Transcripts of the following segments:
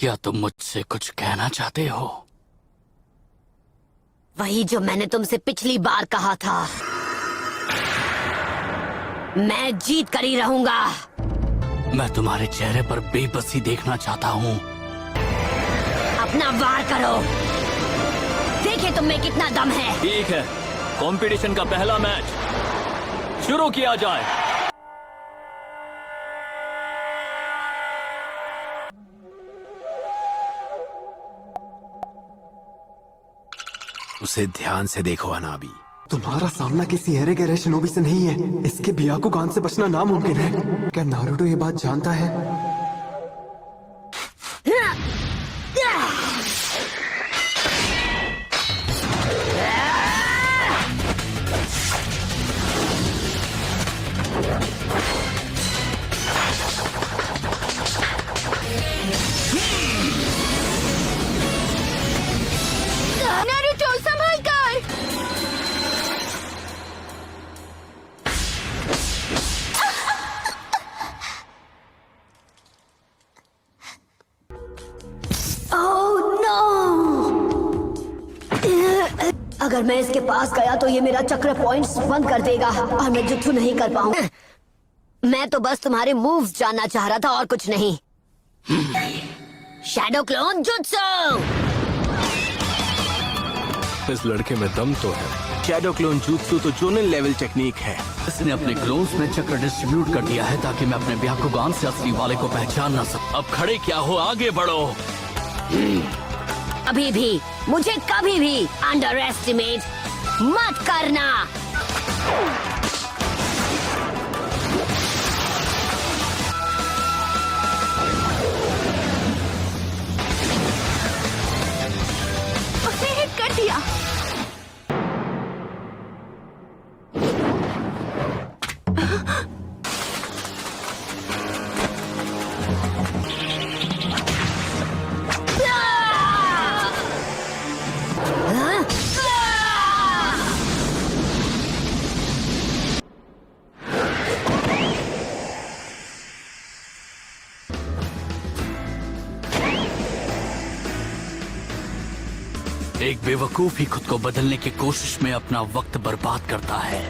क्या तुम मुझसे कुछ कहना चाहते हो? वही जो मैंने तुमसे पिछली बार कहा था। मैं जीत कर ही रहूंगा। मैं तुम्हारे चेहरे पर बेबसी देखना चाहता हूँ। अपना वार करो, देखे तुम में कितना दम है। ठीक है, कंपटीशन का पहला मैच शुरू किया जाए। उसे ध्यान से देखो अनाबी। तुम्हारा सामना किसी हेरे गहरे शिनोबी से नहीं है। इसके बियाकुगान से बचना नामुमकिन है। क्या नारुतो ये बात जानता है? नारुतो संभल कर। Oh no! अगर मैं इसके पास गया तो ये मेरा चक्र पॉइंट्स बंद कर देगा और मैं जुत्सु नहीं कर पाऊंगा। मैं तो बस तुम्हारे मूव्स जानना चाह रहा था और कुछ नहीं। Shadow clone jutsu. इस लड़के में दम तो है। शैडो क्लोन jutsu तो जोनल लेवल टेक्निक है। इसने अपने क्लोन्स में चक्र डिस्ट्रीब्यूट कर दिया है ताकि मैं अपने ब्याकुगान से असली वाले को पहचान न सकूं। अब खड़े क्या हो, आगे बढ़ो। अभी भी मुझे कभी भी अंडर एस्टिमेट मत करना। उसे हिट कर दिया। एक बेवकूफ ही खुद को बदलने की कोशिश में अपना वक्त बर्बाद करता है।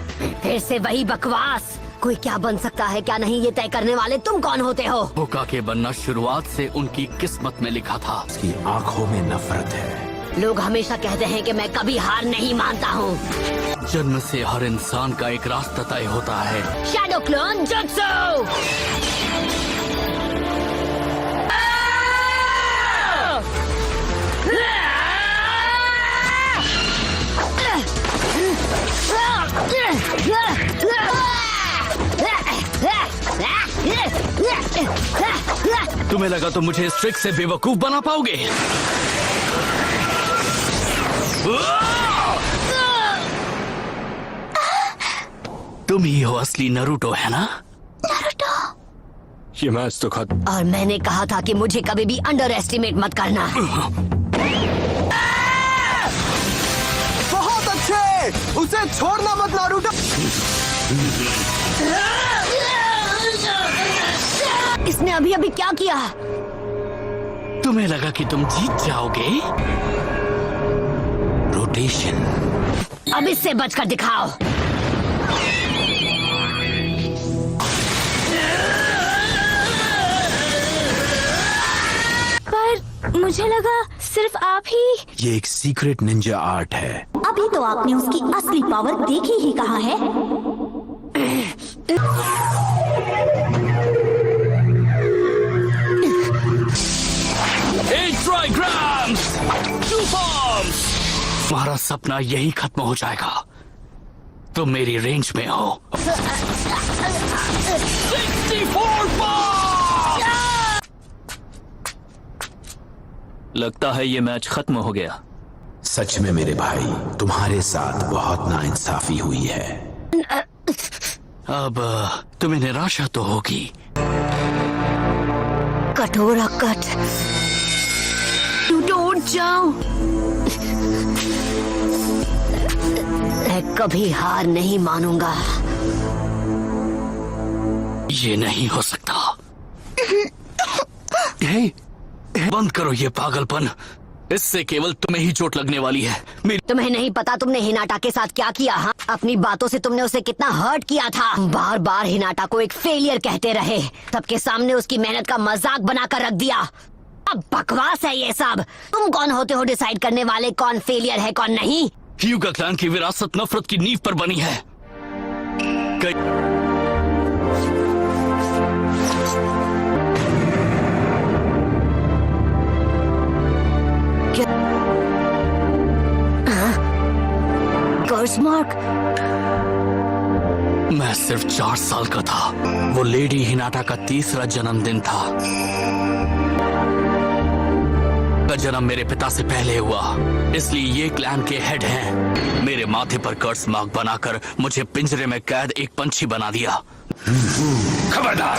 फिर से वही बकवास। कोई क्या बन सकता है क्या नहीं, ये तय करने वाले तुम कौन होते हो? होकागे बनना शुरुआत से उनकी किस्मत में लिखा था। उसकी आंखों में नफरत है। लोग हमेशा कहते हैं कि मैं कभी हार नहीं मानता हूँ। जन्म से हर इंसान का एक रास्ता तय होता है। Shadow clone jutsu. तुम्हें लगा तो मुझे इस ट्रिक से बेवकूफ बना पाओगे? तुम ही हो असली नारुतो, है ना? ये मैच तो खत्म। और मैंने कहा था कि मुझे कभी भी अंडर एस्टिमेट मत करना। बहुत अच्छे, उसे छोड़ना मत नारुतो। इसने अभी अभी क्या किया? तुम्हें लगा कि तुम जीत जाओगे? रोटेशन। अब इससे बचकर दिखाओ। पर मुझे लगा सिर्फ आप ही। ये एक सीक्रेट निंजा आर्ट है। अभी तो आपने उसकी असली पावर देखी ही कहाँ है। ट्राइग्राम्स, टू फॉर्म्स। तुम्हारा सपना यही खत्म हो जाएगा। तुम मेरी रेंज में हो। 64 फॉर्म्स! लगता है ये मैच खत्म हो गया। सच में मेरे भाई, तुम्हारे साथ बहुत नाइंसाफी हुई है। अब तुम्हें निराशा तो होगी। कटोरा कट, टूट जाओ। मैं कभी हार नहीं मानूंगा। ये नहीं हो सकता। हे, हैं। बंद करो ये पागलपन, इससे केवल तुम्हें ही चोट लगने वाली है। तुम्हें नहीं पता तुमने हिनाटा के साथ क्या किया? हाँ, अपनी बातों से तुमने उसे कितना हर्ट किया था। बार बार हिनाटा को एक फेलियर कहते रहे, सबके सामने उसकी मेहनत का मजाक बनाकर रख दिया। अब बकवास है ये सब। तुम कौन होते हो डिसाइड करने वाले कौन फेलियर है कौन नहीं? ह्यूगा क्लैन की विरासत नफरत की नींव पर बनी है। कर्स मार्क। मैं सिर्फ 4 साल का था। वो लेडी हिनाटा का 3रा जन्मदिन था। का जन्म मेरे पिता से पहले हुआ, इसलिए ये क्लैन के हेड हैं। मेरे माथे पर कर्स मार्क बनाकर मुझे पिंजरे में कैद एक पंछी बना दिया। खबरदार!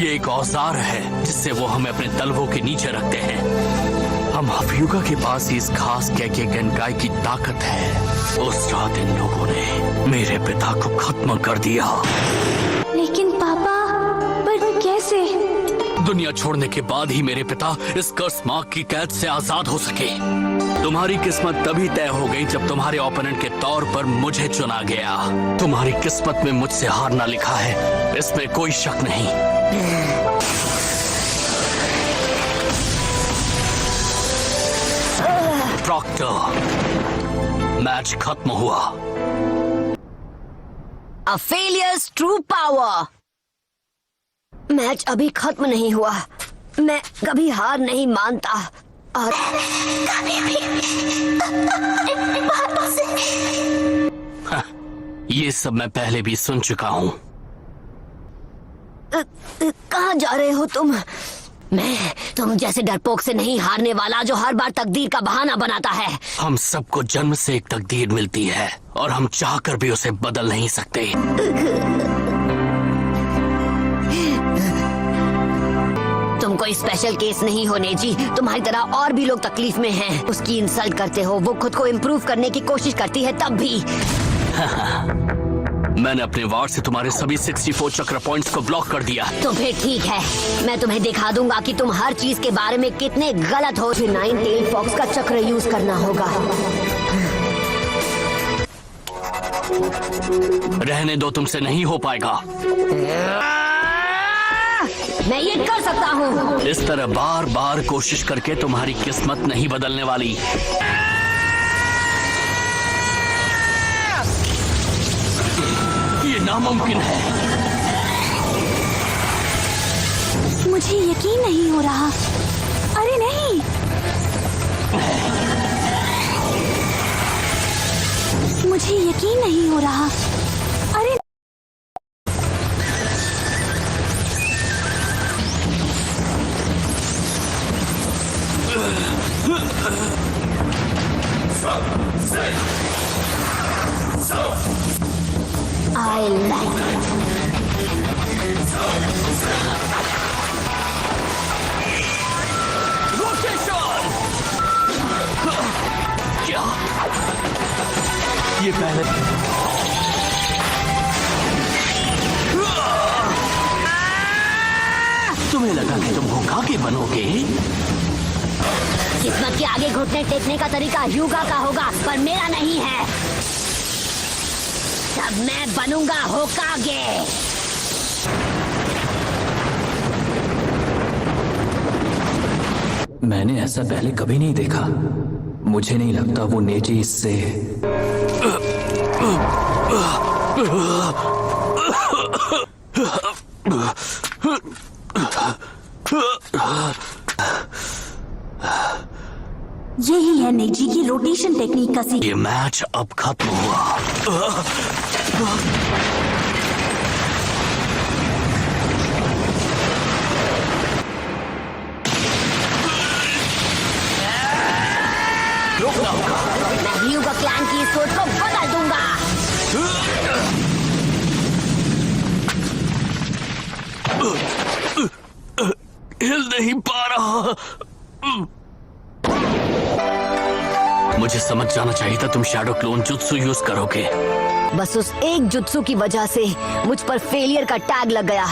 ये एक औजार है जिससे वो हमें अपने तलवों के नीचे रखते हैं। हम हफ्यूगा के पास ही इस खास कैके गेनकाई की ताकत है। उस रात इन लोगों ने मेरे पिता को खत्म कर दिया। लेकिन पापा, पर कैसे? दुनिया छोड़ने के बाद ही मेरे पिता इस कर्स मार्क की कैद से आजाद हो सके। तुम्हारी किस्मत तभी तय हो गई जब तुम्हारे ओपोनेंट के तौर पर मुझे चुना गया। तुम्हारी किस्मत में मुझसे हारना लिखा है, इसमें कोई शक नहीं। प्रॉक्टर, मैच खत्म हुआ। A failures true power। Match अभी खत्म नहीं हुआ। मैं कभी हार नहीं मानता और कभी भी अपनी बातों से। ये सब मैं पहले भी सुन चुका हूँ। कहाँ जा रहे हो तुम? तुम जैसे डरपोक से नहीं हारने वाला जो हर बार तकदीर का बहाना बनाता है। हम सबको जन्म से एक तकदीर मिलती है और हम चाहकर भी उसे बदल नहीं सकते। तुम कोई स्पेशल केस नहीं हो नेजी। तुम्हारी तरह और भी लोग तकलीफ में हैं। उसकी इंसल्ट करते हो, वो खुद को इम्प्रूव करने की कोशिश करती है तब भी। मैंने अपने वार से तुम्हारे सभी 64 चक्र पॉइंट्स को ब्लॉक कर दिया। तो फिर ठीक है, मैं तुम्हें दिखा दूंगा कि तुम हर चीज के बारे में कितने गलत हो। 9 टेल फॉक्स का चक्र यूज करना होगा। रहने दो, तुमसे नहीं हो पाएगा। मैं ये कर सकता हूँ। इस तरह बार बार कोशिश करके तुम्हारी किस्मत नहीं बदलने वाली। ये नामुमकिन है। मुझे यकीन नहीं हो रहा। अरे नहीं, मुझे यकीन नहीं हो रहा। अरे I like it. रोटेशन! क्या? ये पहले तुम्हें लगा कि तुम होकागे बनोगे? किस्मत के आगे घुटने टेकने का तरीका ह्यूगा का होगा, पर मेरा नहीं है। तब मैं बनूंगा होकागे। मैंने ऐसा पहले कभी नहीं देखा। मुझे नहीं लगता वो नेजी इससे। यही है नेजी की रोटेशन टेक्निक का सीक्रेट। ये मैच अब खत्म हुआ। रोकना होगा। मैं ह्यूगा क्लैन की सोच को बदल दूंगा। हिल नहीं पा रहा। मुझे समझ जाना चाहिए था तुम शैडो क्लोन जुत्सु यूज करोगे। बस उस एक जुत्सु की वजह से मुझ पर फेलियर का टैग लग गया।